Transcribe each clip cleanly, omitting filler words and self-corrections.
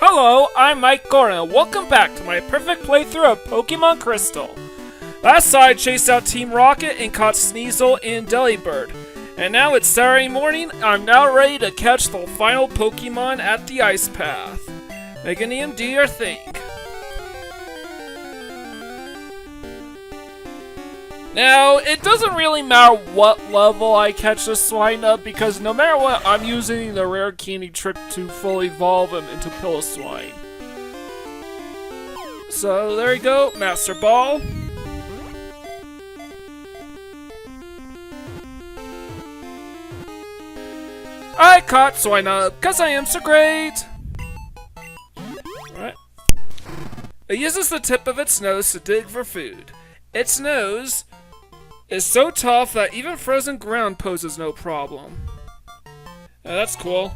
Hello, I'm Mike Gordon, and welcome back to my perfect playthrough of Pokemon Crystal. Last time I chased out Team Rocket and caught Sneasel and Delibird. And now it's Saturday morning, I'm now ready to catch the final Pokemon at the Ice Path. Making them do your thing. Now, it doesn't really matter what level I catch the Swinub, because no matter what, I'm using the rare candy trick to fully evolve him into Piloswine. So, there you go, Master Ball. I caught Swinub, because I am so great! Alright. It uses the tip of its nose to dig for food. Its nose is so tough that even frozen ground poses no problem. That's cool.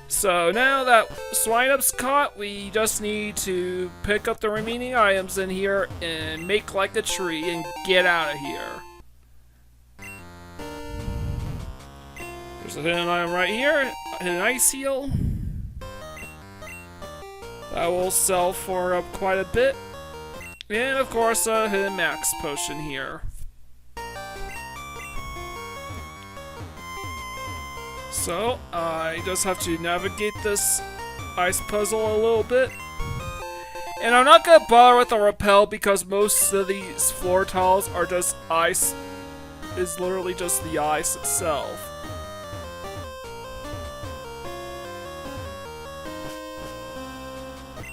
So now that Swinub's caught, we just need to pick up the remaining items in here and make like a tree and get out of here. There's a hidden item right here, a hidden ice heal. That will sell for quite a bit. And of course, a hidden max potion here. So, I just have to navigate this ice puzzle a little bit. And I'm not gonna bother with the repel because most of these floor tiles are just ice. Is literally just the ice itself.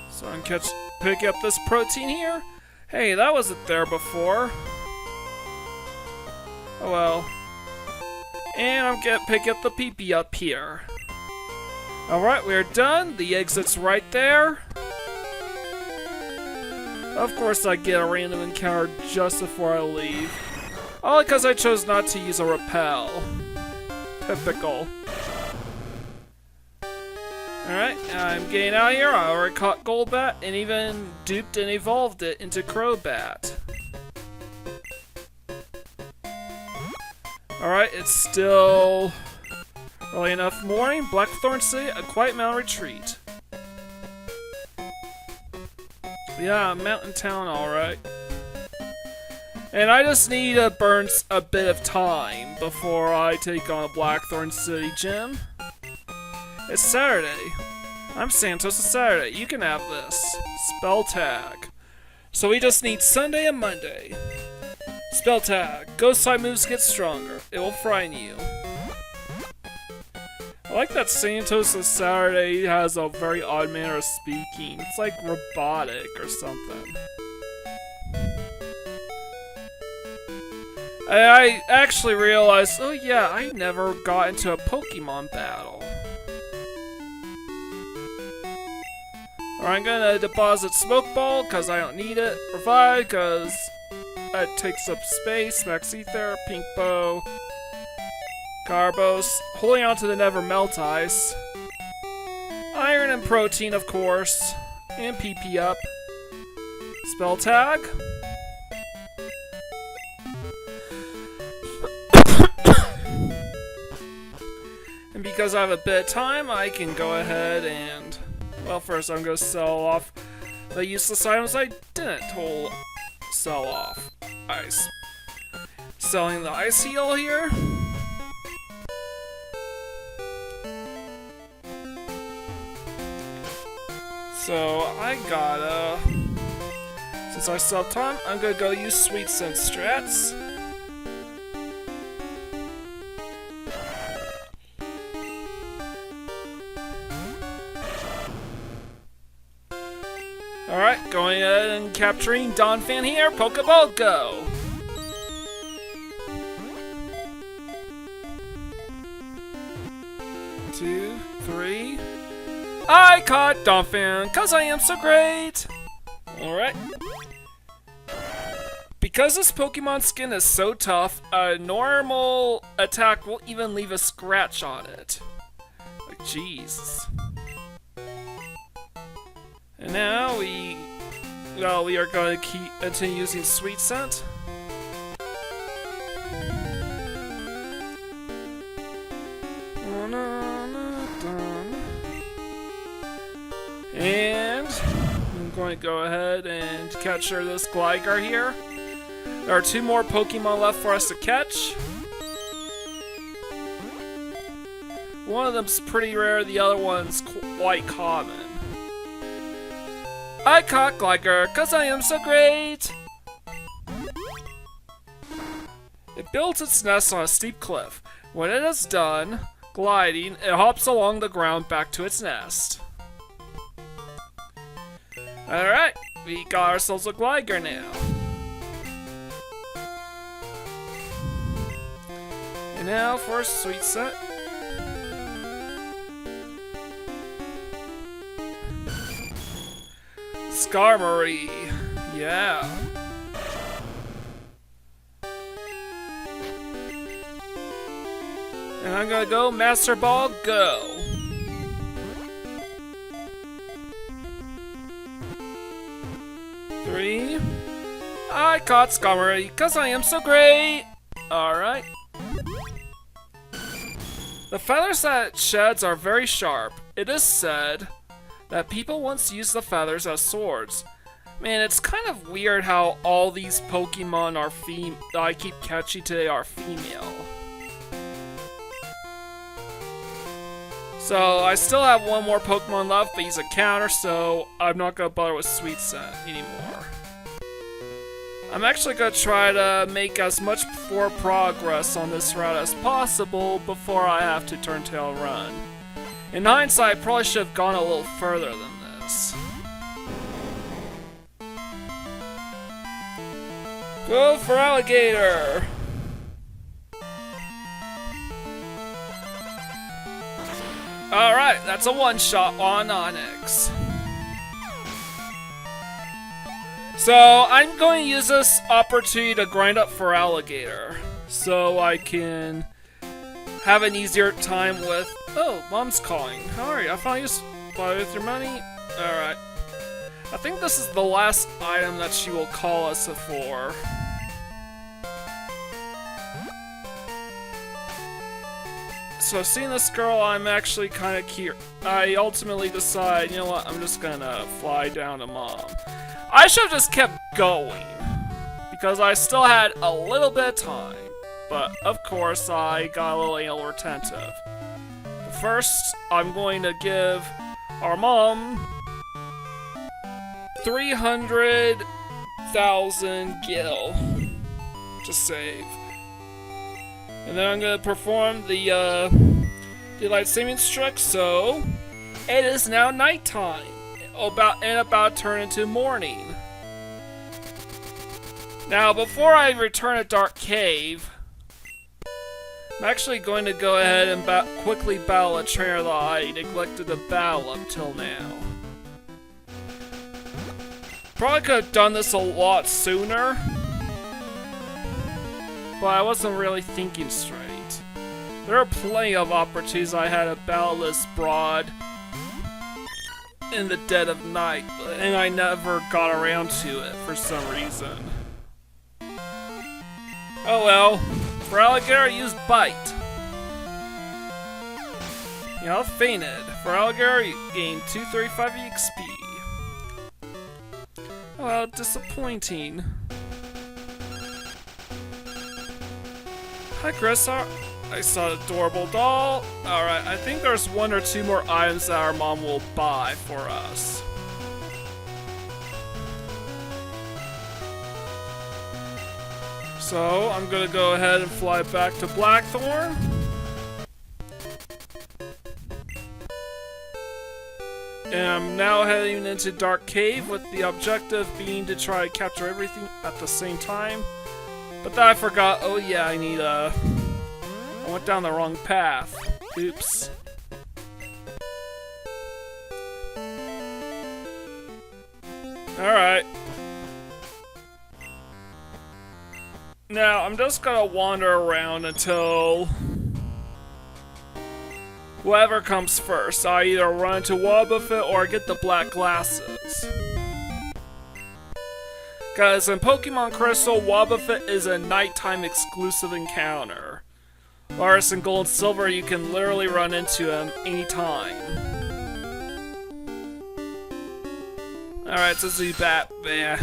So I can pick up this protein here. Hey, that wasn't there before. Oh well. And I'm gonna pick up the PP up here. Alright, we're done. The exit's right there. Of course I get a random encounter just before I leave. All because I chose not to use a repel. Typical. Alright, I'm getting out of here. I already caught Golbat and even duped and evolved it into Crobat. Alright, it's still early enough morning. Blackthorn City, a quiet mountain retreat. Yeah, mountain town, alright. And I just need to burn a bit of time before I take on a Blackthorn City gym. It's Saturday. I'm Santos, it's Saturday. You can have this. Spell tag. So we just need Sunday and Monday. Spell tag. Ghost type moves get stronger. It will frighten you. I like that Santos is Saturday has a very odd manner of speaking. It's like robotic or something. I actually realized, oh yeah, I never got into a Pokemon battle. I'm gonna deposit Smoke Ball because I don't need it. Revive because it takes up space. Max Ether, Pink Bow, Carbos. Holding on to the Never Melt Ice. Iron and Protein, of course. And PP up. Spell Tag. And because I have a bit of time, I can go ahead and... Well, first I'm going to sell off the useless items I didn't sell off. Ice. Selling the ice heal here. So I gotta... Since I still have time, I'm going to go use Sweet Scent strats. Alright, going ahead and capturing Donphan here. Pokeball, go! Two, three. I caught Donphan, cause I am so great! Alright. Because this Pokemon skin is so tough, a normal attack won't even leave a scratch on it. Like, jeez. And now we are going to continue using Sweet Scent. And I'm going to go ahead and capture this Gligar here. There are 2 more Pokemon left for us to catch. One of them's pretty rare, the other one's quite common. I caught Gligar, 'cause I am so great! It builds its nest on a steep cliff. When it is done gliding, it hops along the ground back to its nest. Alright, we got ourselves a Gligar now. And now for a sweet set. Skarmory, yeah. And I'm gonna go Master Ball, go. Three. I caught Skarmory, 'cause I am so great! Alright. The feathers that it sheds are very sharp. It is said that people once used the feathers as swords. Man, it's kind of weird how all these Pokemon are that I keep catching today are female. So, I still have 1 more Pokemon left, but he's a counter, so I'm not gonna bother with Sweet Scent anymore. I'm actually gonna try to make as much more progress on this route as possible before I have to turn tail run. In hindsight, I probably should have gone a little further than this. Go for Alligator! Alright, that's a one-shot on Onyx. So, I'm going to use this opportunity to grind up for Alligator, so I can have an easier time with... Oh, Mom's calling. How are you? I found you buy with your money? Alright. I think this is the last item that she will call us for. So seeing this girl, I'm actually kind of curious. I ultimately decide, you know what, I'm just gonna fly down to Mom. I should have just kept going, because I still had a little bit of time. But, of course, I got a little anal retentive. But first, I'm going to give our mom 300,000 gil to save. And then I'm going to perform the daylight savings trick, so it is now nighttime. About to turn into morning. Now, before I return to Dark Cave, I'm actually going to go ahead and quickly battle a trainer that I neglected to battle up till now. Probably could have done this a lot sooner, but I wasn't really thinking straight. There are plenty of opportunities I had to battle this broad in the dead of night, and I never got around to it for some reason. Oh well, for Alligator, use Bite. You know, fainted. For Alligator, you gain 235 EXP. Oh well, disappointing. Hi Chris, I saw an adorable doll. Alright, I think there's 1 or 2 more items that our mom will buy for us. So, I'm gonna go ahead and fly back to Blackthorn. And I'm now heading into Dark Cave with the objective being to try to capture everything at the same time. But then I forgot, oh yeah, I went down the wrong path. Oops. Alright. Now, I'm just gonna wander around until whoever comes first. I either run into Wobbuffet or get the black glasses. Because in Pokemon Crystal, Wobbuffet is a nighttime exclusive encounter. Whereas in Gold and Silver, you can literally run into him anytime. Alright, it's a Zubat. Yeah.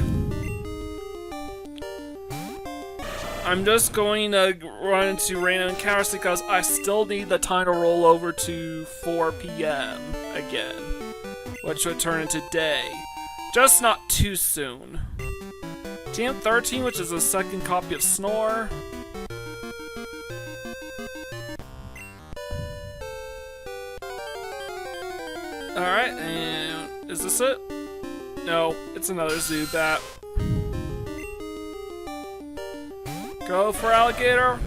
I'm just going to run into random encounters because I still need the time to roll over to 4 PM again, which would turn into day. Just not too soon. TM13, which is a second copy of Snore. Alright, and is this it? No, it's another Zubat. Go for alligator.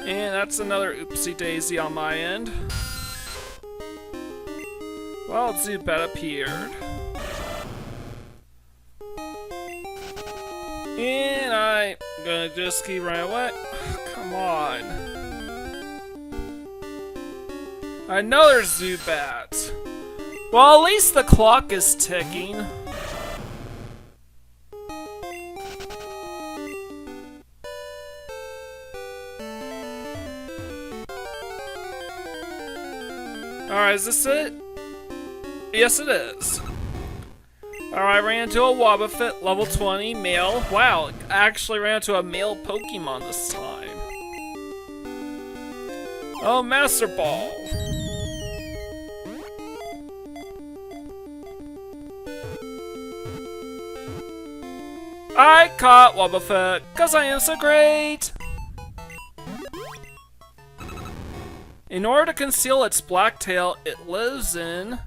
And that's another oopsie daisy on my end. Well, Zubat appeared. And I'm gonna just keep running away. Come on. Another Zubat. Well, at least the clock is ticking. Alright, is this it? Yes, it is. Alright, ran into a Wobbuffet, level 20, male. Wow, actually ran into a male Pokemon this time. Oh, Master Ball. I caught Wobbuffet, cause I am so great! In order to conceal its black tail, it lives in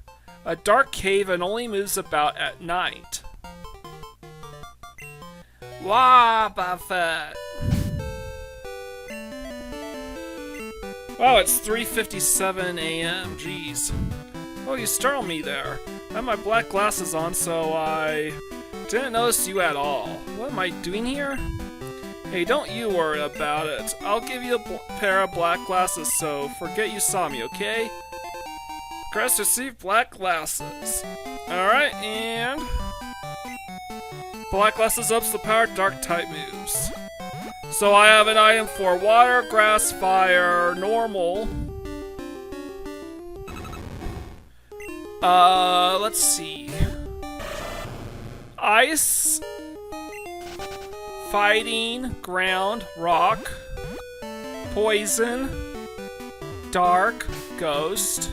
a dark cave and only moves about at night. Wobbuffet! Wow, it's 3:57 AM, jeez. Oh, you startled me there. I have my black glasses on, so I didn't notice you at all. What am I doing here? Hey, don't you worry about it. I'll give you a pair of black glasses, so forget you saw me, okay? Crest received black glasses. Alright, and black glasses ups the power dark type moves. So I have an item for water, grass, fire, normal. Let's see. Ice, fighting, ground, rock, poison, dark, ghost.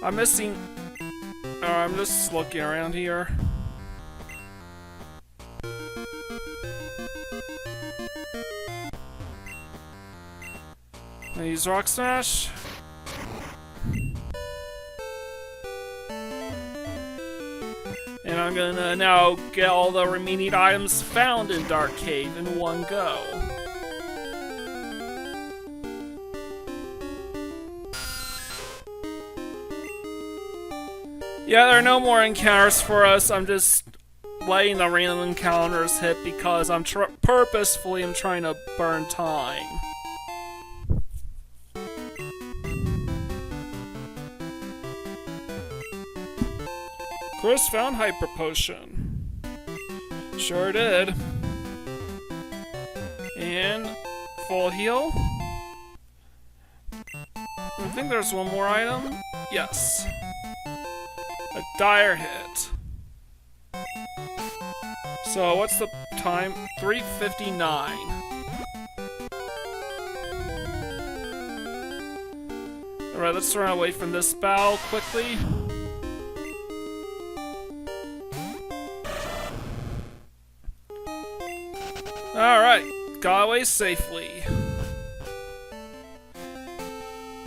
I'm missing. I'm just looking around here. I use Rock Smash. And I'm gonna now get all the remaining items found in Dark Cave in one go. Yeah, there are no more encounters for us. I'm just letting the random encounters hit because I'm purposefully trying to burn time. Chris found Hyper Potion. Sure did. And full heal. I think there's one more item. Yes. A dire hit. So what's the time? 3:59. Alright, let's run away from this battle quickly. Alright, got away safely.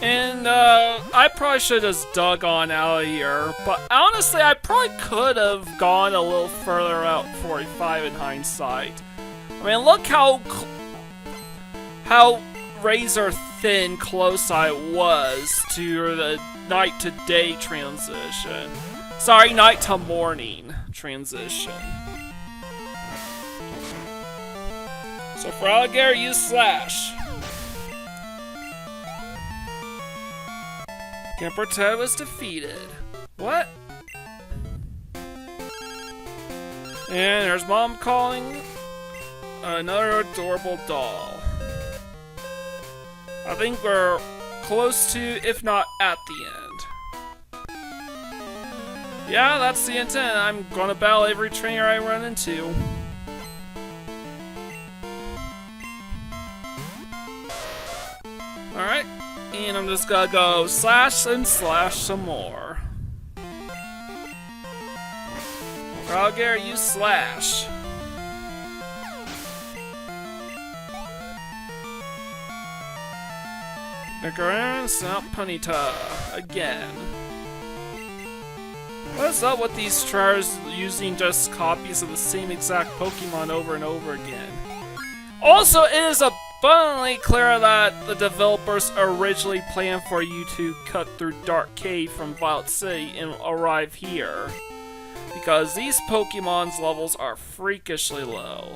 And, I probably should have just dug on out of here, but honestly, I probably could have gone a little further out 45 in hindsight. I mean, look how razor thin close I was to the night to day transition. Sorry, night to morning transition. So for alligator, use Slash. Campertet was defeated. What? And there's Mom calling another adorable doll. I think we're close to, if not at the end. Yeah, that's the intent. I'm gonna battle every trainer I run into. Alright, and I'm just gonna go slash and slash some more. Alligator, you slash. Gligar, Snap, Punita. Again. What's up with these tryers using just copies of the same exact Pokemon over and over again? Also, it is abundantly clear that the developers originally planned for you to cut through Dark Cave from Violet City and arrive here, because these Pokemon's levels are freakishly low.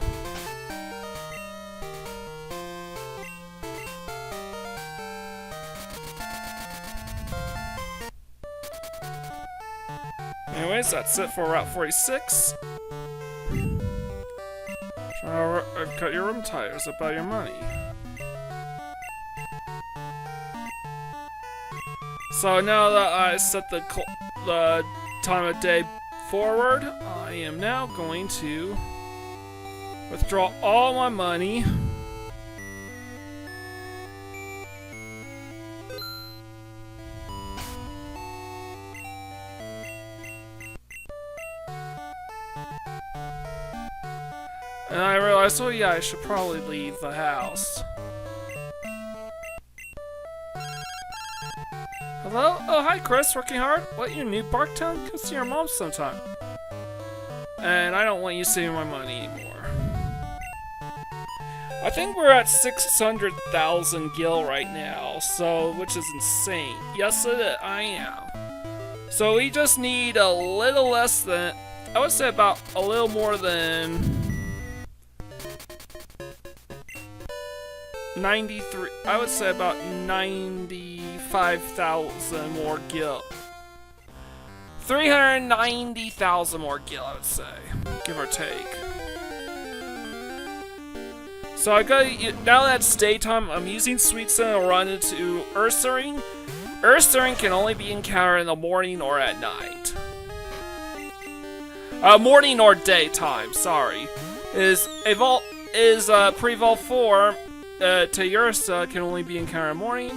Anyways, that's it for Route 46. I've cut your room tires about your money. So now that I set the time of day forward, I am now going to withdraw all my money. And I realized, oh yeah, I should probably leave the house. Hello? Oh, hi Chris, working hard? What, you new Barktown? Come see your mom sometime. And I don't want you saving my money anymore. I think we're at 600,000 gil right now, so, which is insane. Yes, I am. So we just need a little less than, I would say about a little more than 93, I would say about 95,000 more gil. 390,000 more gil, I would say, give or take. So I got, now that it's daytime, I'm using Sweet Sun to run into Ursaring. Ursaring can only be encountered in the morning or at night. Morning or daytime, sorry. Pre-evolve 4 to Ursa can only be encountered in the morning.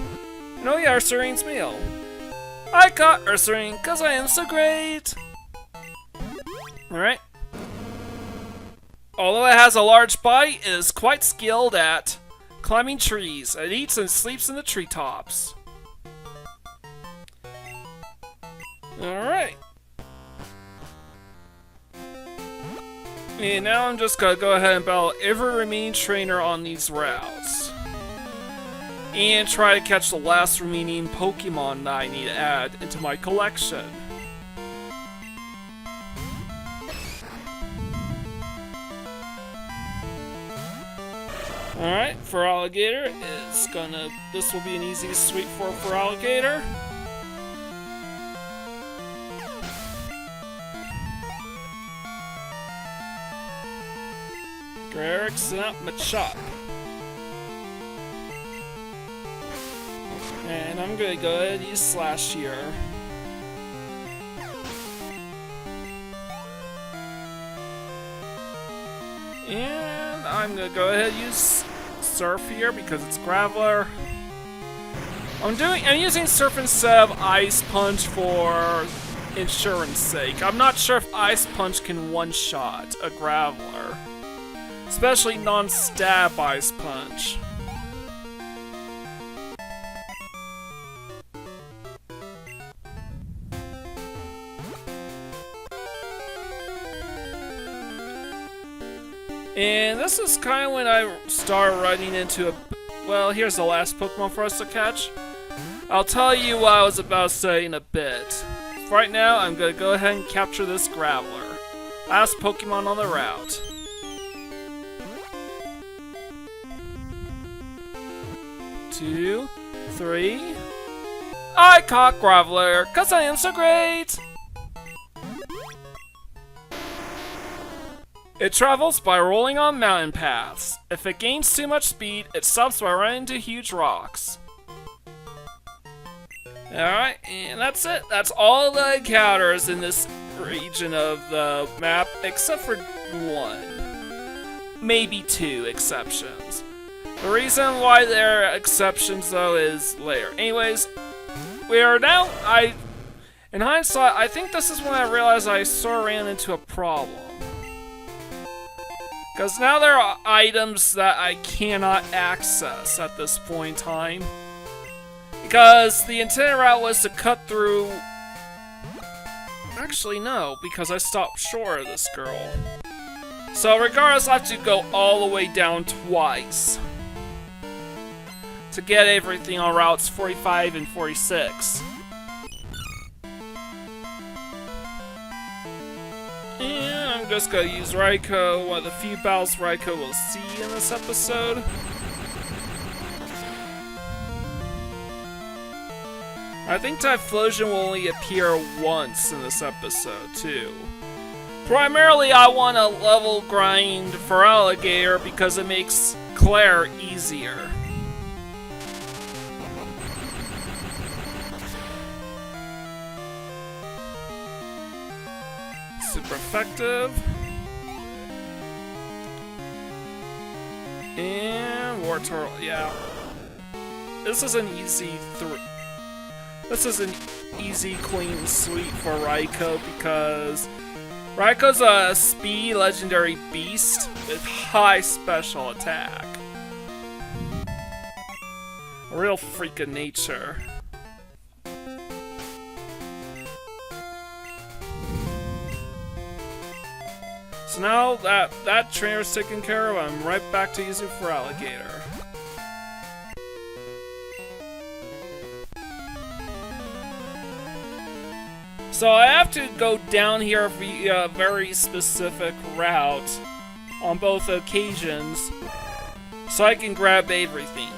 And oh yeah, Ursaring's meal. I caught Ursaring because I am so great! Alright. Although it has a large bite, it is quite skilled at climbing trees. It eats and sleeps in the treetops. Alright. And now I'm just gonna go ahead and battle every remaining trainer on these routes. And try to catch the last remaining Pokemon that I need to add into my collection. Alright, for Alligator, this will be an easy sweep for Alligator. Eric's up Machop. And I'm gonna go ahead and use Slash here. And I'm gonna go ahead and use Surf here because it's Graveler. I'm using Surf instead of Ice Punch for insurance sake. I'm not sure if Ice Punch can one-shot a Graveler. Especially non-stab Ice Punch. And this is kind of when I start running into a... Well, here's the last Pokemon for us to catch. I'll tell you what I was about to say in a bit. Right now, I'm going to go ahead and capture this Graveler. Last Pokemon on the route. 2, 3. I caught Graveler, cause I am so great! It travels by rolling on mountain paths. If it gains too much speed, it stops by running into huge rocks. Alright, and that's it. That's all the encounters in this region of the map, except for one. Maybe two exceptions. The reason why there are exceptions, though, is later. Anyways, we are now... In hindsight, I think this is when I realized I sort of ran into a problem. Because now there are items that I cannot access at this point in time. Because the intended route was to cut through... Actually, no, because I stopped short of this girl. So regardless, I have to go all the way down twice to get everything on routes 45 and 46. And I'm just gonna use Raikou, one of the few battles Raikou will see in this episode. I think Typhlosion will only appear once in this episode, too. Primarily, I want to level grind for Alligator because it makes Claire easier. Super effective. And War Turtle, yeah. This is an easy This is an easy, clean sweep for Raikou because Raikou's a speed legendary beast with high special attack. A real freak of nature. So now that trainer's taken care of, I'm right back to using for Alligator. So I have to go down here via a very specific route on both occasions so I can grab everything.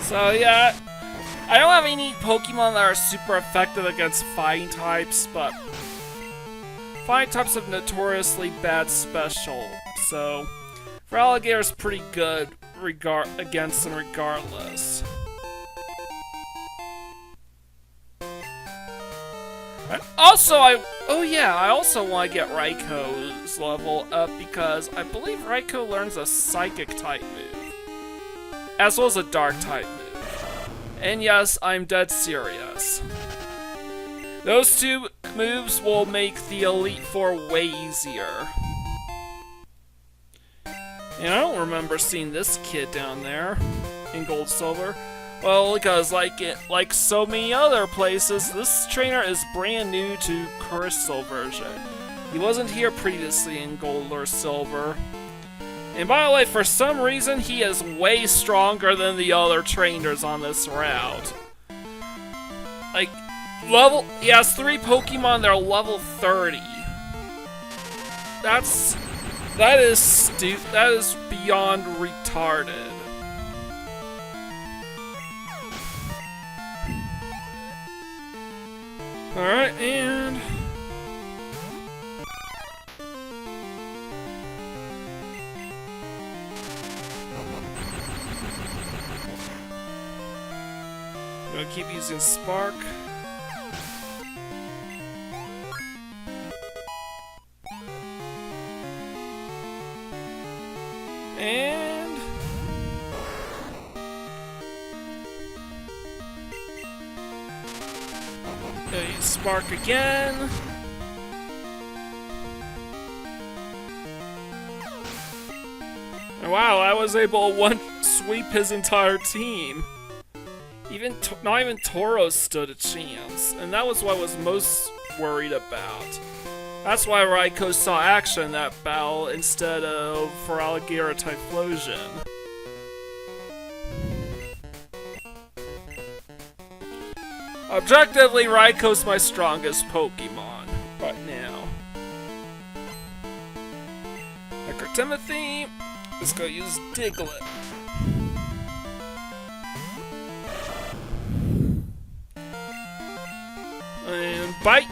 So yeah, I don't have any Pokemon that are super effective against fighting types, but fighting types have notoriously bad special, so for Alligator's pretty good against them regardless. And also, I also want to get Raikou's level up because I believe Raikou learns a Psychic type move, as well as a Dark type move. And yes, I'm dead serious. Those two moves will make the Elite Four way easier. And I don't remember seeing this kid down there in Gold Silver. Well, because like so many other places, this trainer is brand new to Crystal version. He wasn't here previously in Gold or Silver. And by the way, for some reason, he is way stronger than the other trainers on this route. Like, he has 3 Pokemon that are level 30. That is beyond retarded. Alright, and... I'm gonna keep using Spark. And... gonna use Spark again. And wow, I was able to one-sweep his entire team. Not even Tauros stood a chance, and that was what I was most worried about. That's why Raikou saw action in that battle instead of for Alligator Typhlosion. Objectively, Raikou's my strongest Pokemon right now. Edgar Timothy, let's go use Diglett. bite!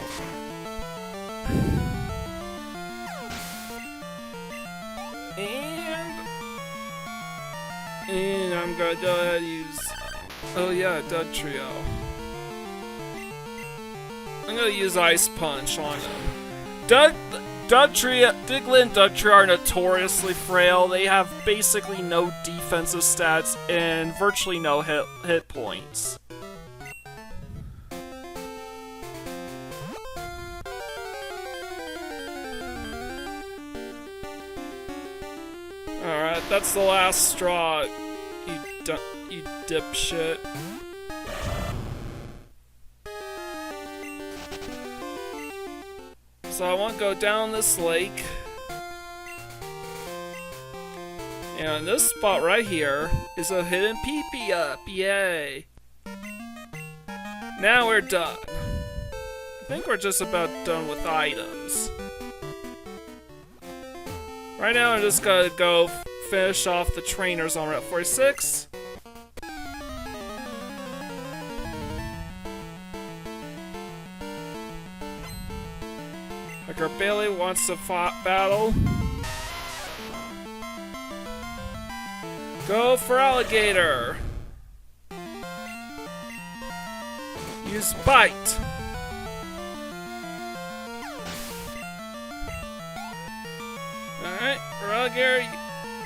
And I'm gonna go ahead and use... Oh yeah, Dud Trio. I'm gonna use Ice Punch on him. Diglett and Dugtrio are notoriously frail. They have basically no defensive stats and virtually no hit points. Alright, that's the last straw, you dipshit. So I want to go down this lake. And this spot right here is a hidden pee-pee up. Yay. Now we're done. I think we're just about done with items. Right now I'm just gonna go finish off the trainers on Route 46. Like our Bailey wants to battle. Go for Alligator. Use Bite. Alright, for Alligator, you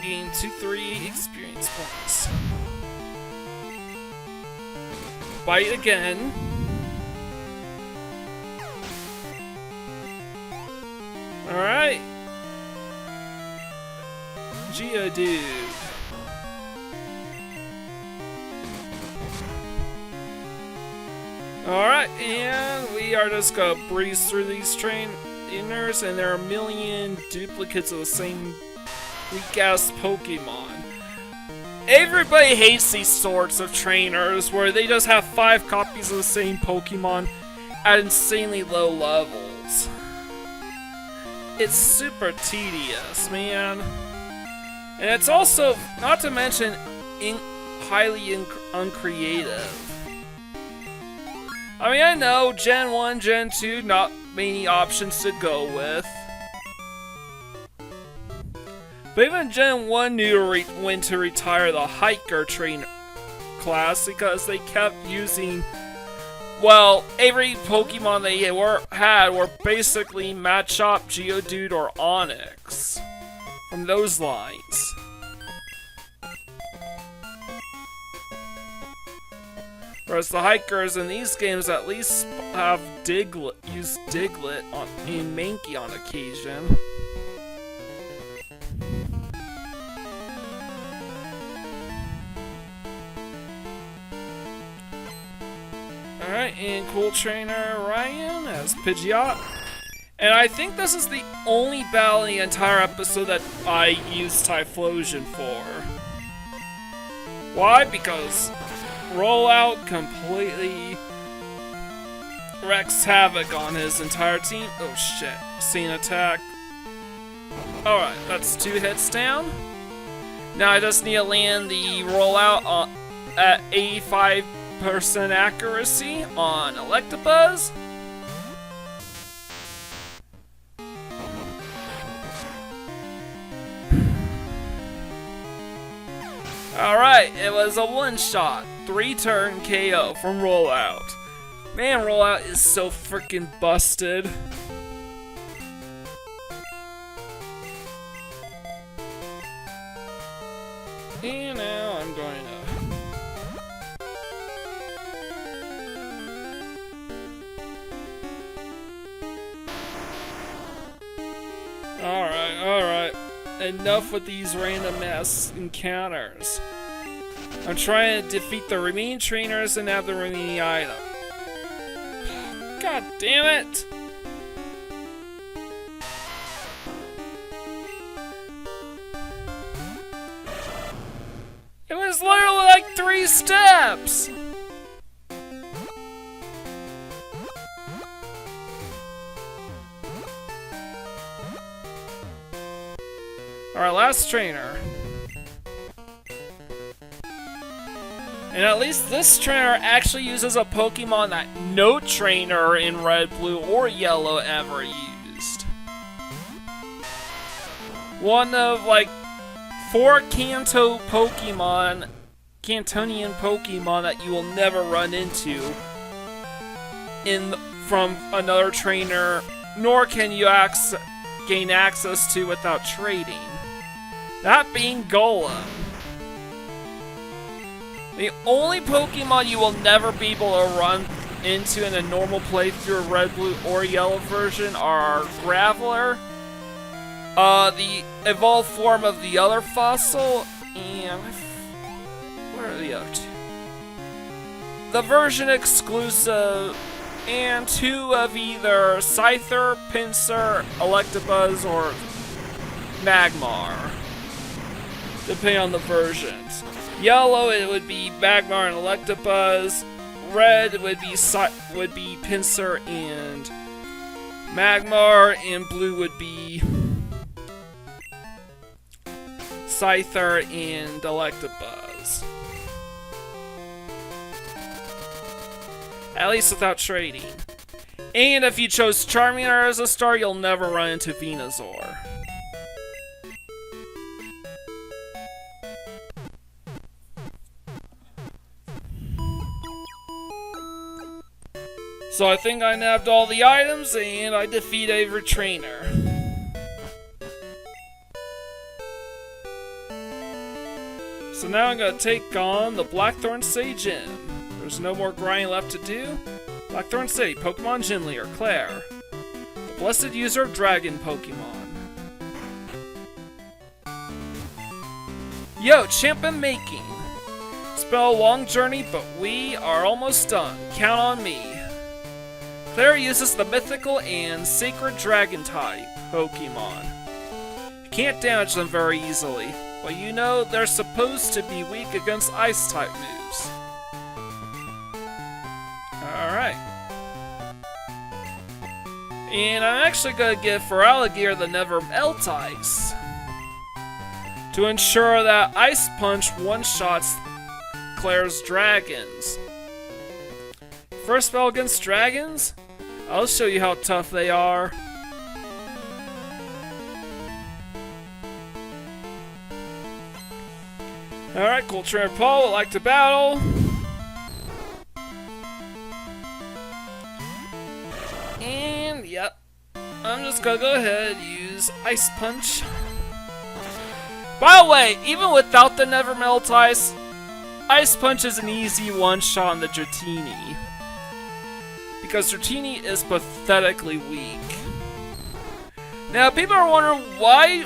gain 2-3 experience points. Bite again. Alright. Geodude. Alright, and we are just gonna breeze through these trainers, and there are a million duplicates of the same weak-ass Pokemon. Everybody hates these sorts of trainers where they just have 5 copies of the same Pokemon at insanely low levels. It's super tedious, man. And it's also, not to mention, highly uncreative. I mean, I know, Gen 1, Gen 2, not many options to go with. But even Gen 1 knew when to retire the Hiker trainer class because they kept using... Well, every Pokemon they had were basically Machop, Geodude, or Onix. From those lines. Whereas the Hikers in these games at least have use Diglett and Mankey on occasion. Alright, and Cool Trainer Ryan as Pidgeot. And I think this is the only battle in the entire episode that I used Typhlosion for. Why? Because Rollout completely wreaks havoc on his entire team. Oh shit, Scene Attack. Alright, that's 2 hits down. Now I just need to land the Rollout at 85% accuracy on Electabuzz. Alright, it was a one-shot, 3-turn KO from Rollout. Man, Rollout is so freaking busted. And now I'm going to... Alright. Enough with these random ass encounters. I'm trying to defeat the remaining trainers and have the remaining item. God damn it! It was literally like 3 steps! Our last trainer. And at least this trainer actually uses a Pokemon that no trainer in Red, Blue, or Yellow ever used. One of, like, 4 Cantonian Pokemon that you will never run into from another trainer, nor can you gain access to without trading. That being Golem. The only Pokemon you will never be able to run into in a normal playthrough of Red, Blue, or Yellow version are Graveler, the evolved form of the other fossil, and where are the other two? The version exclusive, and 2 of either Scyther, Pinsir, Electabuzz, or Magmar, depending on the versions. Yellow, it would be Magmar and Electabuzz. Red would be Pinsir and Magmar, and Blue would be Scyther and Electabuzz. At least without trading. And if you chose Charmander as a star, you'll never run into Venusaur. So I think I nabbed all the items, and I defeat every trainer. So now I'm gonna take on the Blackthorn City Gym. There's no more grinding left to do. Blackthorn City, Pokemon Gym Leader, Claire. The blessed user of Dragon Pokemon. Yo, champion making. It's been a long journey, but we are almost done. Count on me. Claire uses the mythical and sacred dragon type Pokemon. You can't damage them very easily, but you know they're supposed to be weak against ice type moves. Alright. And I'm actually gonna give Feraligatr the Never Melt Ice to ensure that Ice Punch one-shots Claire's dragons. First spell against dragons? I'll show you how tough they are. Alright, cool trainer Paul would like to battle. And, yep. I'm just gonna go ahead and use Ice Punch. By the way, even without the Never Melt Ice, Ice Punch is an easy one-shot on the Dratini. Because Dratini is pathetically weak. Now, people are wondering, why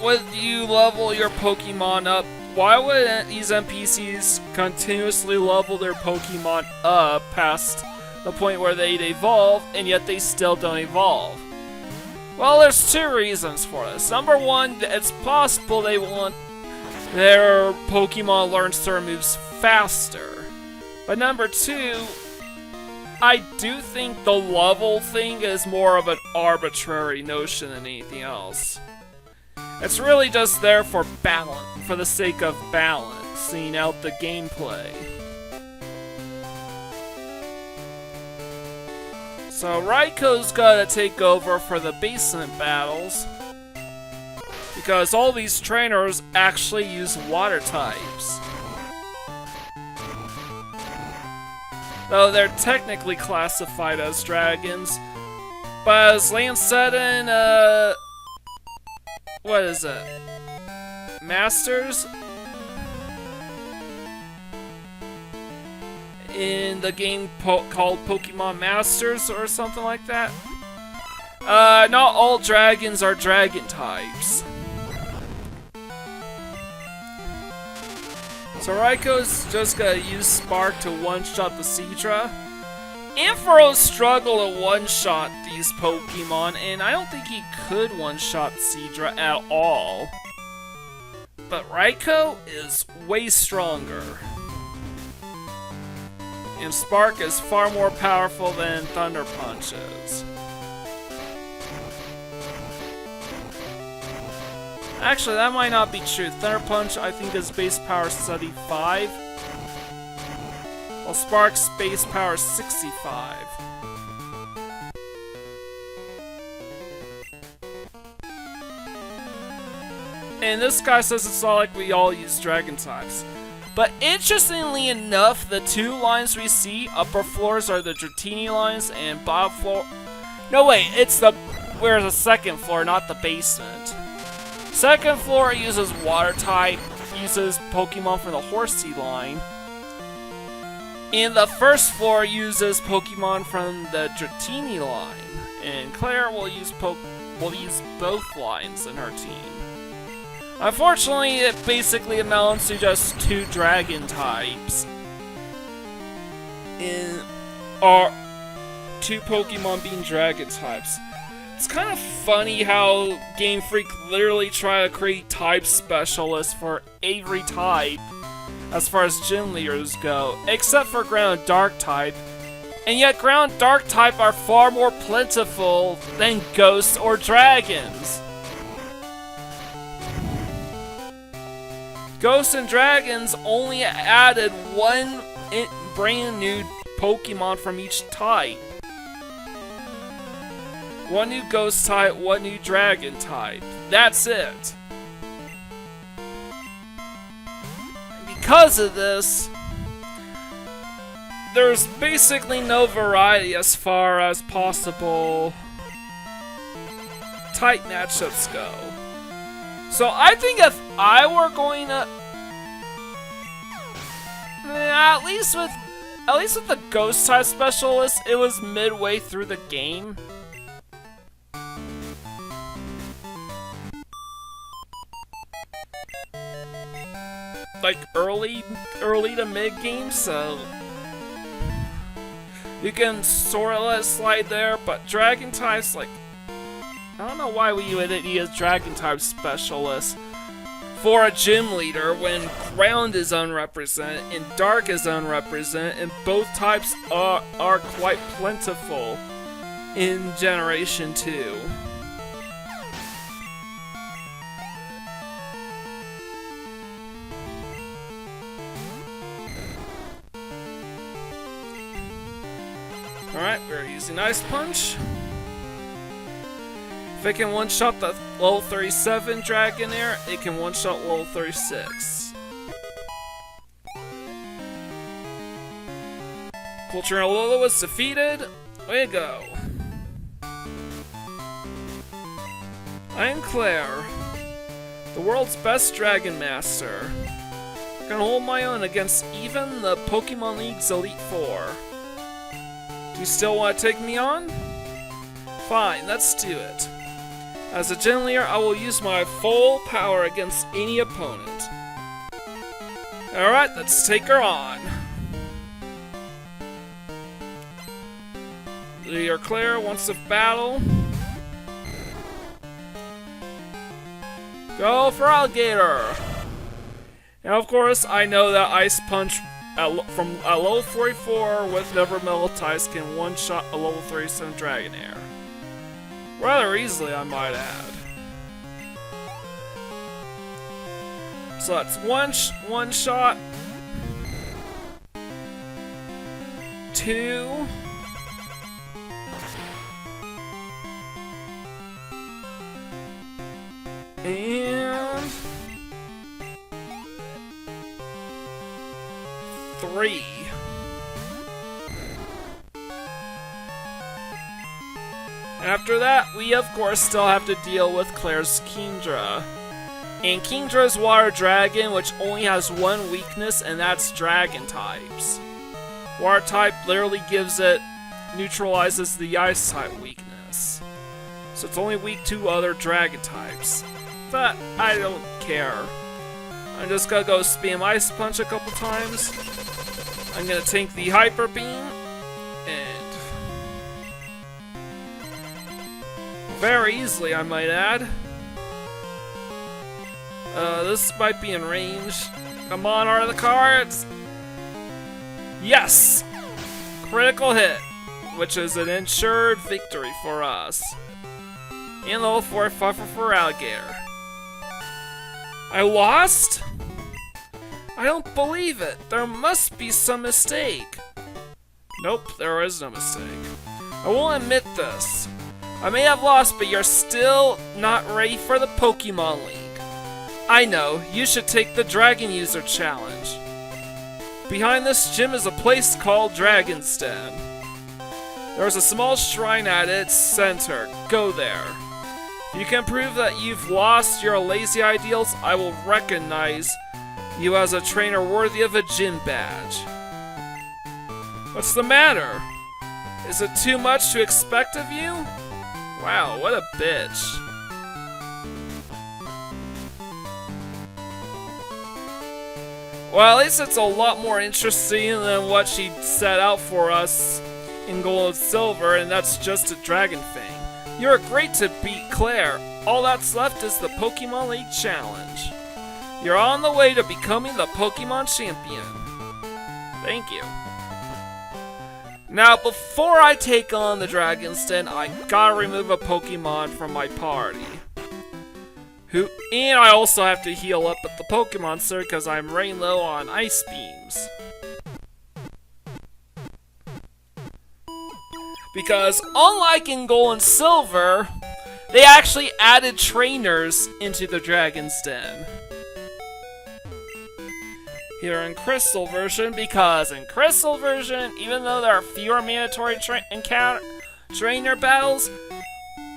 would you level your Pokemon up? Why would these NPCs continuously level their Pokemon up past the point where they'd evolve, and yet they still don't evolve? Well, there's 2 reasons for this. Number 1, it's possible they want their Pokemon learn certain moves faster. But number 2, I do think the level thing is more of an arbitrary notion than anything else. It's really just there for balance, for the sake of balancing out the gameplay. So Raikou gotta take over for the basement battles, because all these trainers actually use water types. Though they're technically classified as dragons. But as Lance said in, what is it? Masters? In the game called Pokemon Masters or something like that? Not all dragons are dragon types. So Raikou's just gonna use Spark to one-shot the Seadra. Ampharos struggle to one-shot these Pokemon, and I don't think he could one-shot Seadra at all. But Raikou is way stronger. And Spark is far more powerful than Thunder Punch is. Actually, that might not be true. Thunder Punch, I think, is base power 75. while Spark's base power is 65. And this guy says it's not like we all use dragon types. But interestingly enough, the two lines we see, upper floors are the Dratini lines, and bottom floor... No wait, it's the... Where's the second floor, not the basement. Second floor uses water type, uses Pokemon from the Horsey line. And the first floor uses Pokemon from the Dratini line. And Claire will use both lines in her team. Unfortunately, it basically amounts to just 2 dragon types. Or 2 Pokemon being dragon types. It's kind of funny how Game Freak literally try to create type specialists for every type as far as gym leaders go, except for ground and dark type. And yet ground and dark type are far more plentiful than ghosts or dragons. Ghosts and Dragons only added 1 brand new Pokemon from each type. 1 new Ghost type, 1 new Dragon type. That's it. Because of this, there's basically no variety as far as possible type matchups go. So I think if I were going to, at least with the Ghost type specialist, it was midway through the game. Like early to mid game, so you can sort of let it slide there. But Dragon types, like, I don't know why we would need a Dragon type specialist for a gym leader when ground is unrepresented and dark is unrepresented, and both types are quite plentiful in Generation 2. Alright, we're using Ice Punch. If it can one-shot the level 37 Dragonair, it can one-shot level 36. Culture Alola was defeated. Way to go. I am Claire, the world's best Dragon Master. I can hold my own against even the Pokemon League's Elite Four. Do you still want to take me on? Fine, let's do it. As a gym leader, I will use my full power against any opponent. Alright, let's take her on. Leader Claire wants to battle. Go for Alligator! Now, of course, I know that Ice Punch from a level 44 with never metal types can one-shot a level 37 Dragonair. Rather easily, I might add. So that's one shot. 2. And 3. After that, we of course still have to deal with Claire's Kingdra. And Kingdra's Water Dragon, which only has 1 weakness, and that's Dragon types. Water type literally neutralizes the Ice type weakness. So it's only weak to other Dragon types. But I don't care. I'm just gonna go spam Ice Punch a couple times. I'm gonna tank the Hyper Beam, and very easily, I might add. This might be in range. Come on, are the cards? Yes! Critical hit, which is an ensured victory for us. And level 4 Fuffer for Alligator. I lost? I don't believe it! There must be some mistake! Nope, there is no mistake. I won't admit this. I may have lost, but you're still not ready for the Pokemon League. I know, you should take the Dragon User Challenge. Behind this gym is a place called Dragon's Den. There's a small shrine at its center. Go there. If you can prove that you've lost your lazy ideals, I will recognize you as a trainer worthy of a gym badge. What's the matter? Is it too much to expect of you? Wow, what a bitch. Well, at least it's a lot more interesting than what she set out for us in Gold and Silver, and that's just a dragon thing. You're great to beat Claire. All that's left is the Pokemon League Challenge. You're on the way to becoming the Pokemon Champion. Thank you. Now, before I take on the Dragon's Den, I gotta remove a Pokemon from my party. And I also have to heal up at the Pokemon Center because I'm running low on Ice Beams. Because unlike in Gold and Silver, they actually added trainers into the Dragon's Den. Here in Crystal version, because in Crystal version, even though there are fewer mandatory trainer battles,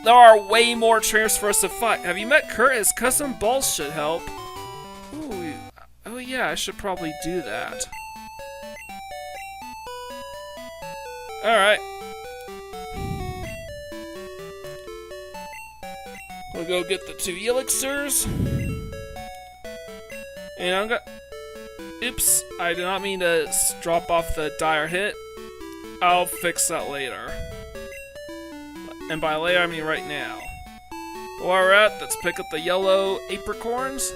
there are way more trainers for us to fight. Have you met Kurt? His custom balls should help. Ooh, oh yeah, I should probably do that. Alright. We'll go get the 2 elixirs. And I'm gonna... Oops, I did not mean to drop off the dire hit. I'll fix that later. And by later, I mean right now. While we're at, let's pick up the yellow apricorns.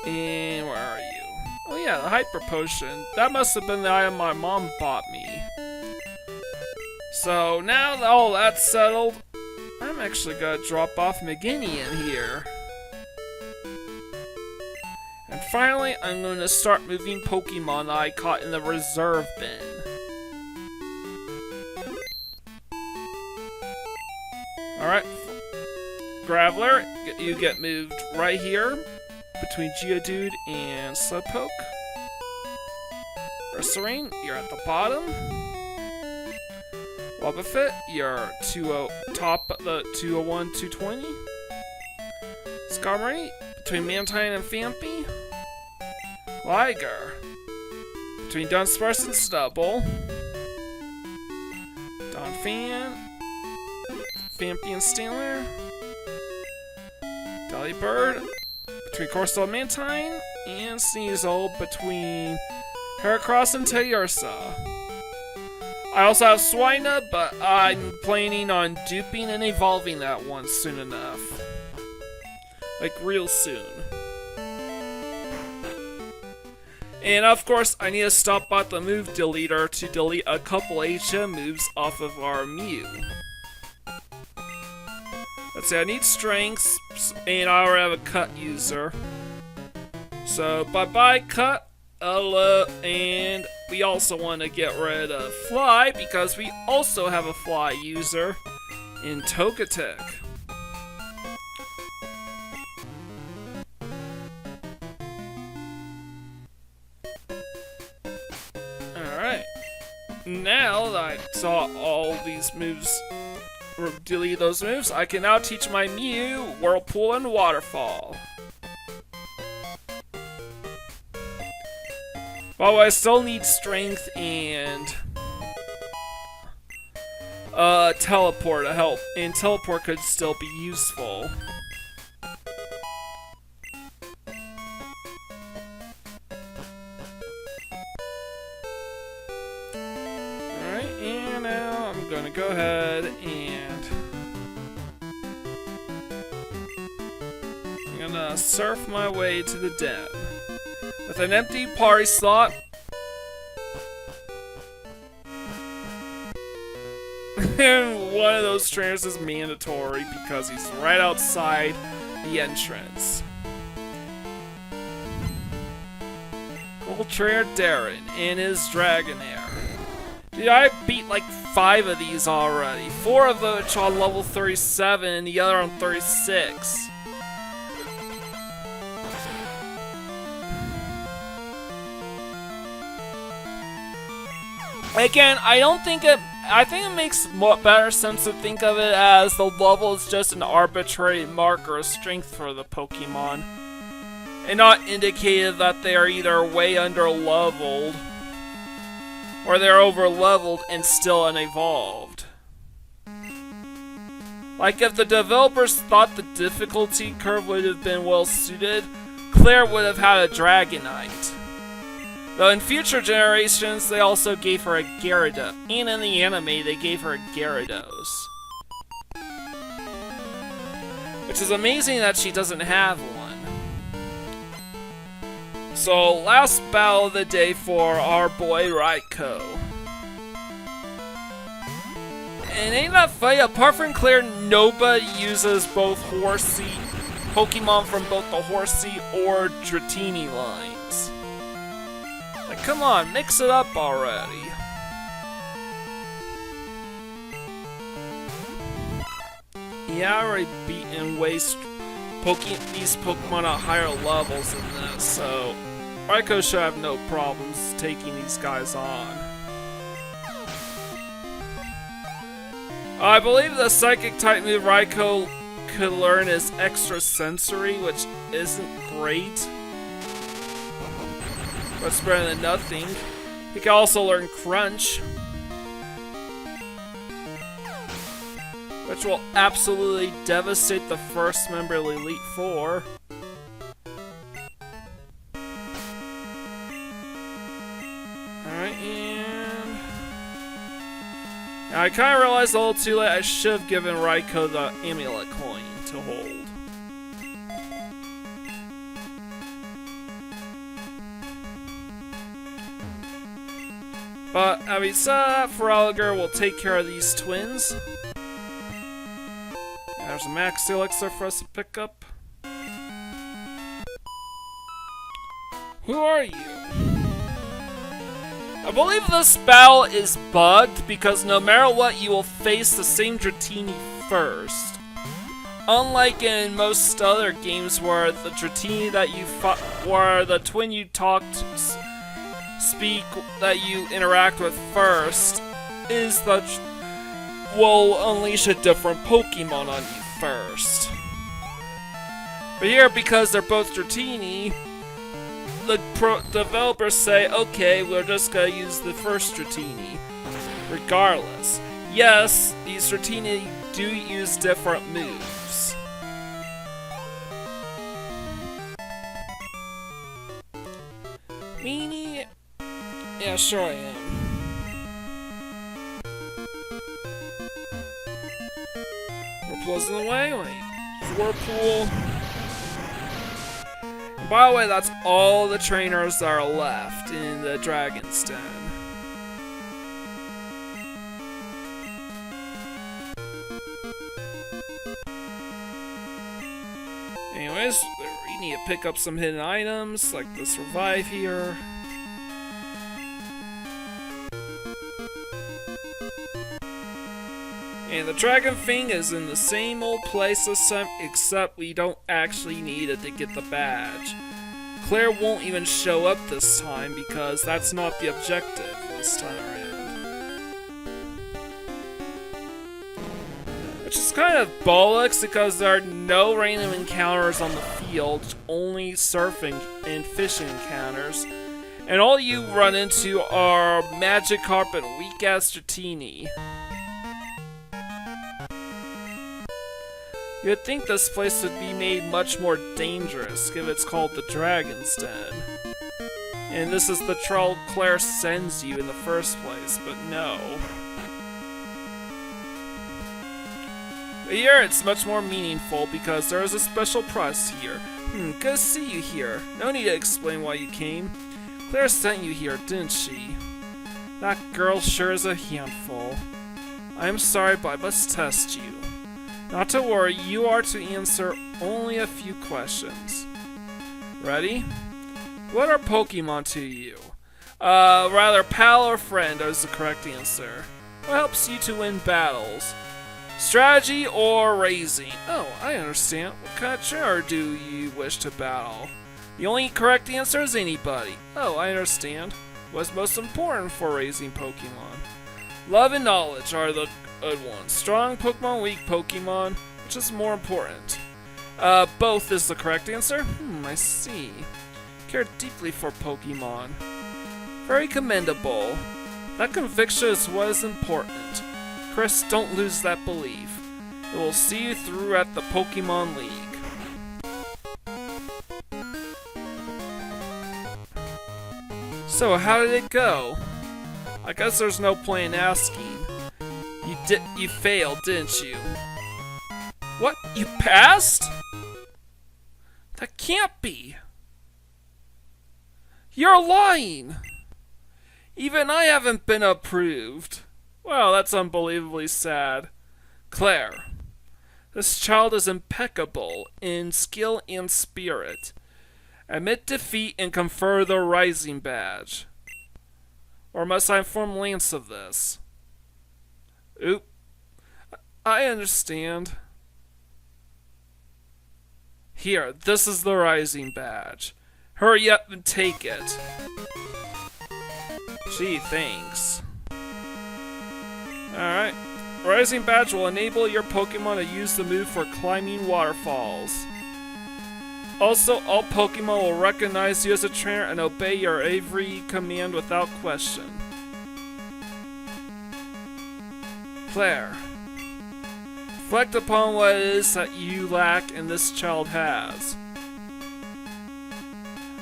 And where are you? Oh yeah, the Hyper Potion. That must have been the item my mom bought me. So now that all that's settled, I'm actually gonna drop off McGinney in here. And finally, I'm going to start moving Pokemon that I caught in the reserve bin. Alright, Graveler, you get moved right here between Geodude and Slowpoke. Ursaring, you're at the bottom. Wobbuffet, you're top of the 201, 220. Skarmory, between Mantine and Phanpy. Gligar, between Dunsparce and Stubble. Donphan, Phanpy and Stealer. Delibird, between Corsola and Mantine. And Sneasel, between Heracross and Tayursa. I also have Swinub, but I'm planning on duping and evolving that one soon enough. Like, real soon. And of course, I need to stop by the move deleter to delete a couple HM moves off of our Mew. Let's see, I need strengths, and I already have a cut user. So, bye-bye cut, and we also want to get rid of fly, because we also have a fly user in Togetic. Now that I saw all these moves, or delete those moves, I can now teach my Mew Whirlpool and Waterfall. By the way, I still need Strength and Teleport to help, and Teleport could still be useful. Gonna go ahead and I'm gonna surf my way to the den with an empty party slot. And one of those trainers is mandatory because he's right outside the entrance. Gold Trainer Darren and his Dragonair. Dude, I beat like 5 of these already. 4 of which on level 37 and the other on 36. Again, I think it makes more better sense to think of it as the level is just an arbitrary marker of strength for the Pokemon, and not indicated that they are either way under leveled or they're over leveled and still unevolved. Like if the developers thought the difficulty curve would have been well suited, Claire would have had a Dragonite. Though in future generations, they also gave her a Gyarados. And in the anime, they gave her a Gyarados. Which is amazing that she doesn't have one. So, last battle of the day for our boy Raikou. And ain't that funny? Apart from Claire, nobody uses both Horsey, Pokemon from both the Horsey or Dratini lines. Like, come on, mix it up already. Yeah, I already beaten these Pokemon at higher levels than this, so Raikou should have no problems taking these guys on. I believe the Psychic type move Raikou could learn is Extrasensory, which isn't great. But it's better than nothing. He can also learn Crunch, which will absolutely devastate the first member of the Elite Four. Alright, and I kind of realized a little too late I should have given Raikou the Amulet Coin to hold. But having said that, Feraligatr will take care of these twins. There's a max elixir for us to pick up. Who are you? I believe this battle is bugged because no matter what, you will face the same Dratini first. Unlike in most other games where the Dratini that you fought, where the twin you talked speak that you interact with first is the will unleash a different Pokemon on you first. But here, because they're both Dratini, the developers say, okay, we're just gonna use the first Dratini, regardless. Yes, these Dratini do use different moves. Meanie? Yeah, sure I am. Whirlpool's in the way, Whirlpool. And by the way, that's all the trainers that are left in the Dragon's Den. Anyways, we need to pick up some hidden items, like this revive here. And the Dragon Thing is in the same old place this time, except we don't actually need it to get the badge. Claire won't even show up this time because that's not the objective this time around. Which is kind of bollocks because there are no random encounters on the field, only surfing and fishing encounters. And all you run into are Magikarp and weak-ass Dratini. You'd think this place would be made much more dangerous, given it's called the Dragon's Den. And this is the troll Claire sends you in the first place, but no. But here it's much more meaningful because there is a special prize here. Good to see you here. No need to explain why you came. Claire sent you here, didn't she? That girl sure is a handful. I am sorry, but I must test you. Not to worry, you are to answer only a few questions. Ready? What are Pokemon to you? Rather pal or friend is the correct answer. What helps you to win battles? Strategy or raising? Oh, I understand. What kind of trainer do you wish to battle? The only correct answer is anybody. Oh, I understand. What's most important for raising Pokemon? Love and knowledge are the good ones. Strong Pokemon, weak Pokemon. Which is more important? Both is the correct answer? I see. Care deeply for Pokemon. Very commendable. That conviction is what is important. Chris, don't lose that belief. It will see you through at the Pokemon League. So, how did it go? I guess there's no point in asking. You failed, didn't you? What? You passed? That can't be. You're lying! Even I haven't been approved. Well, that's unbelievably sad. Claire, this child is impeccable in skill and spirit. Admit defeat and confer the Rising Badge. Or must I inform Lance of this? Oop. I understand. Here, this is the Rising Badge. Hurry up and take it. Gee, thanks. Alright. Rising Badge will enable your Pokemon to use the move for climbing waterfalls. Also, all Pokemon will recognize you as a trainer and obey your every command without question. Claire, reflect upon what it is that you lack and this child has.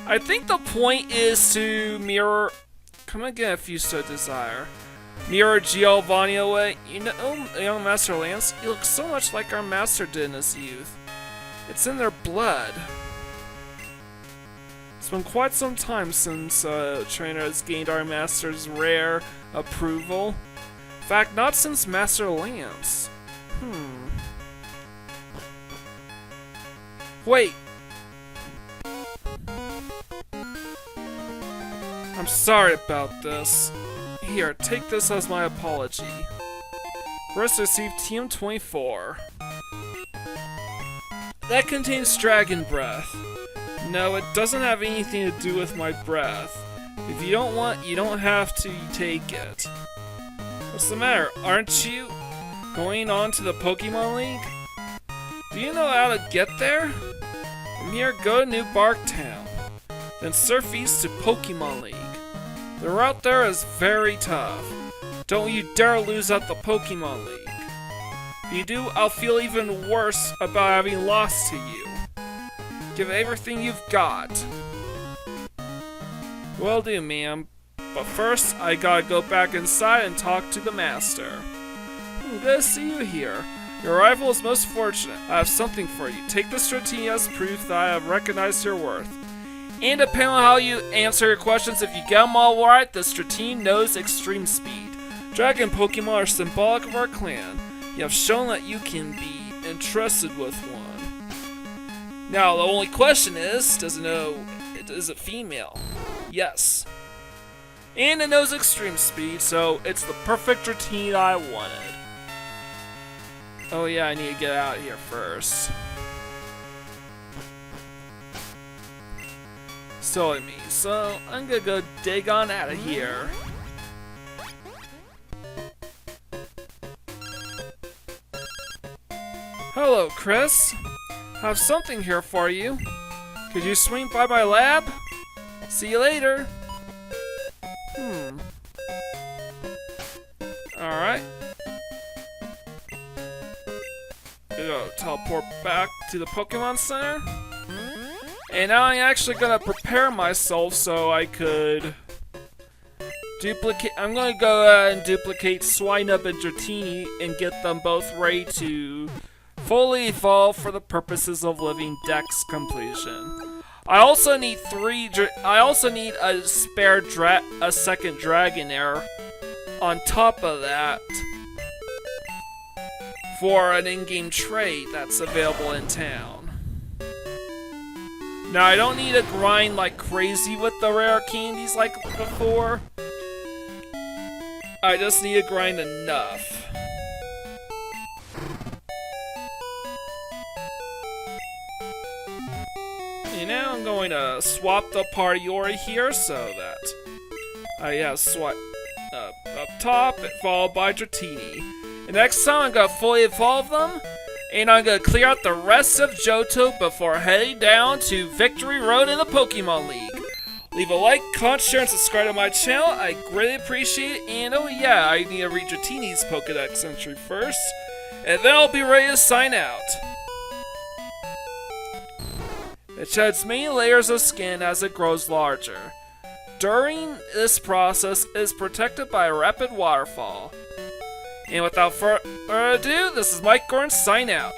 I think the point is to mirror... Come again if you so desire. Mirror Giovanni away. You know, young Master Lance, you look so much like our master did in his youth. It's in their blood. It's been quite some time since a trainer has gained our master's rare approval. In fact, not since Master Lance. Wait. I'm sorry about this. Here, take this as my apology. First received TM24. That contains Dragonbreath. No, it doesn't have anything to do with my breath. If you don't want, you don't have to take it. What's the matter? Aren't you going on to the Pokemon League? Do you know how to get there? From here, go to New Barktown. Then surf east to Pokemon League. The route there is very tough. Don't you dare lose at the Pokemon League. If you do, I'll feel even worse about having lost to you. Give everything you've got. Will do, ma'am. But first, I gotta go back inside and talk to the master. Good to see you here. Your arrival is most fortunate. I have something for you. Take this Dratini as proof that I have recognized your worth. And depending on how you answer your questions, if you get them all right, the Dratini knows ExtremeSpeed. Dragon Pokemon are symbolic of our clan. You have shown that you can be entrusted with one. Now, the only question is, does it know, is it female? Yes. And it knows ExtremeSpeed, so it's the perfect Dratini I wanted. Oh yeah, I need to get out of here first. Silly me, so I'm gonna go dig on out of here. Hello, Chris. I have something here for you. Could you swing by my lab? See you later. Alright. Go teleport back to the Pokemon Center. And now I'm actually gonna prepare myself so I could duplicate. I'm gonna go ahead and duplicate Swinub and Dratini and get them both ready to fully evolve for the purposes of living Dex completion. I also need a spare a second Dragonair on top of that for an in-game trade that's available in town. Now, I don't need to grind like crazy with the rare candies like before. I just need to grind enough. And now I'm going to swap the party order here so that I have swipe up top, followed by Dratini. And next time I'm going to fully evolve them, and I'm going to clear out the rest of Johto before heading down to Victory Road in the Pokemon League. Leave a like, comment, share, and subscribe to my channel. I greatly appreciate it. And oh yeah, I need to read Dratini's Pokedex entry first, and then I'll be ready to sign out. It sheds many layers of skin as it grows larger. During this process, it is protected by a rapid waterfall. And without further ado, this is Mike Gordon, sign out.